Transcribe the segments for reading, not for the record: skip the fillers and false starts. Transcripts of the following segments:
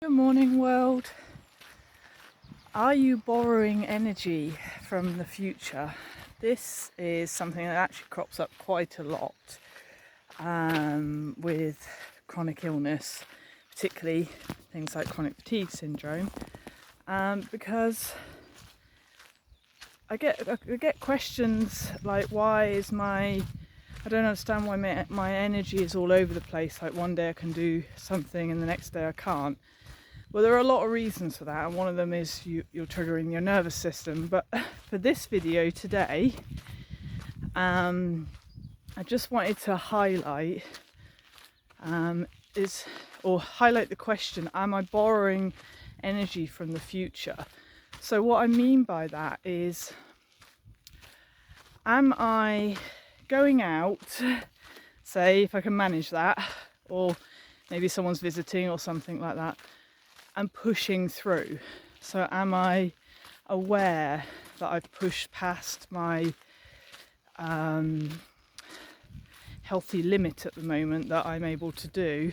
Good morning, world. Are you borrowing energy from the future? This is something that actually crops up quite a lot with chronic illness, particularly things like chronic fatigue syndrome, because I get questions like, I don't understand why my energy is all over the place. Like one day I can do something and the next day I can't. Well, there are a lot of reasons for that, and one of them is you're triggering your nervous system. But for this video today, I just wanted to highlight highlight the question: am I borrowing energy from the future? So what I mean by that is, am I going out, say if I can manage that, or maybe someone's visiting or something like that, and pushing through? So am I aware that I've pushed past my healthy limit at the moment that I'm able to do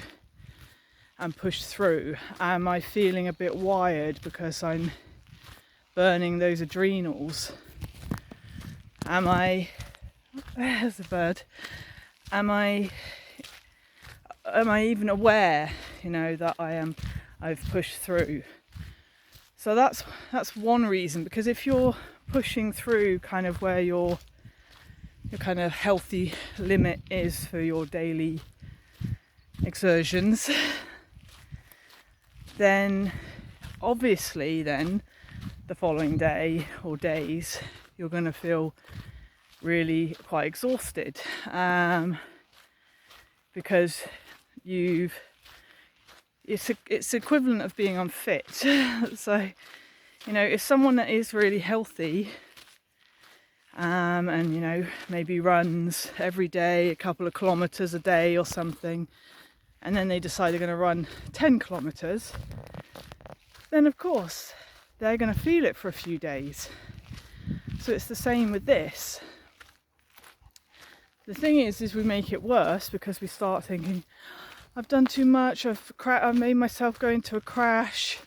and push through? Am I feeling a bit wired because I'm burning those adrenals? There's a bird. Am I even aware, that I've pushed through? So that's one reason, because if you're pushing through kind of where your kind of healthy limit is for your daily exertions, then obviously the following day or days you're going to feel really quite exhausted, because it's equivalent of being unfit. So if someone that is really healthy and maybe runs every day a couple of kilometers a day or something, and then they decide they're going to run 10 kilometers, then of course they're going to feel it for a few days. So it's the same with this. The thing is we make it worse because we start thinking, I've done too much, I've made myself go into a crash,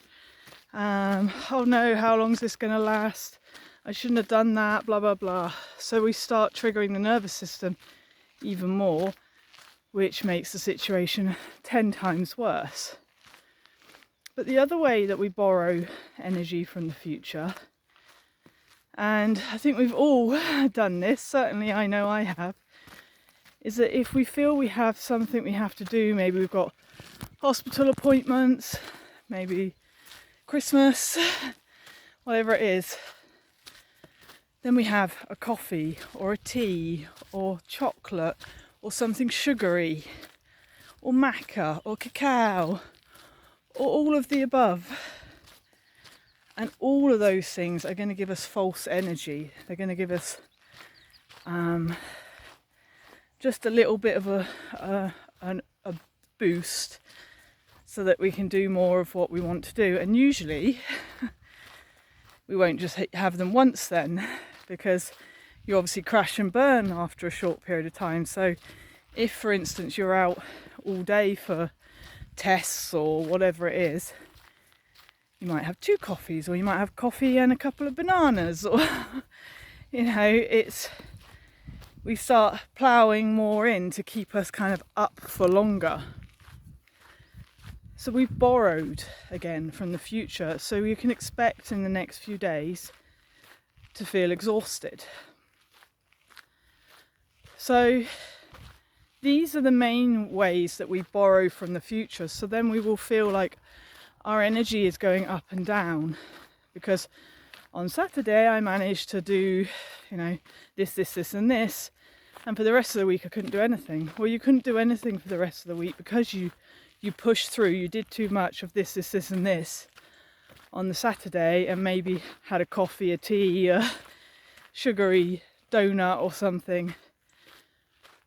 oh no, how long is this going to last? I shouldn't have done that, blah blah blah. So we start triggering the nervous system even more, which makes the situation 10 times worse. But the other way that we borrow energy from the future, and I think we've all done this, certainly I know I have, is that if we feel we have something we have to do, maybe we've got hospital appointments, maybe Christmas, whatever it is, then we have a coffee or a tea or chocolate or something sugary or maca or cacao or all of the above. And all of those things are going to give us false energy. They're going to give us just a little bit of a boost so that we can do more of what we want to do. And usually we won't just have them once then, because you obviously crash and burn after a short period of time. So if, for instance, you're out all day for tests or whatever it is, you might have 2 coffees, or you might have coffee and a couple of bananas, or we start ploughing more in to keep us kind of up for longer. So we've borrowed again from the future, so you can expect in the next few days to feel exhausted. So these are the main ways that we borrow from the future. So then we will feel like our energy is going up and down, because on Saturday I managed to do, this and this, and for the rest of the week I couldn't do anything. Well, you couldn't do anything for the rest of the week because you pushed through, you did too much of this and this on the Saturday, and maybe had a coffee, a tea, a sugary donut or something.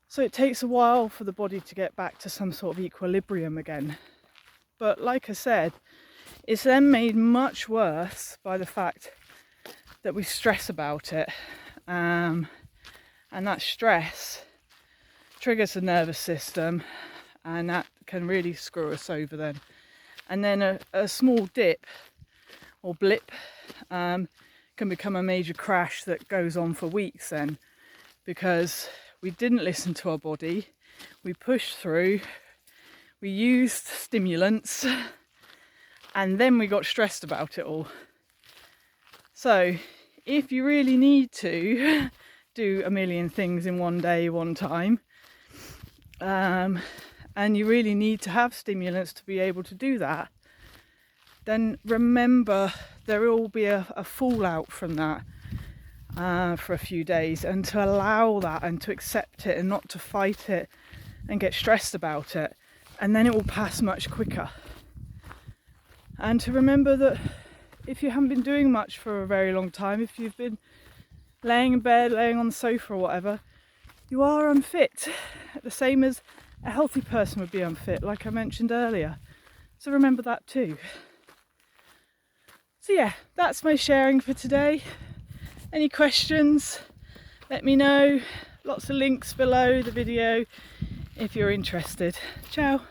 So it takes a while for the body to get back to some sort of equilibrium again. But like I said, it's then made much worse by the fact that we stress about it, and that stress triggers the nervous system, and that can really screw us over then. and then a small dip or blip can become a major crash that goes on for weeks then, because we didn't listen to our body, we pushed through, we used stimulants, and then we got stressed about it all. So if you really need to do a million things in one day, one time, and you really need to have stimulants to be able to do that, then remember there will be a fallout from that for a few days, and to allow that and to accept it and not to fight it and get stressed about it, and then it will pass much quicker. And to remember that if you haven't been doing much for a very long time, if you've been laying in bed, laying on the sofa or whatever, you are unfit, the same as a healthy person would be unfit, like I mentioned earlier. So remember that too. So yeah, that's my sharing for today. Any questions, let me know. Lots of links below the video if you're interested. Ciao.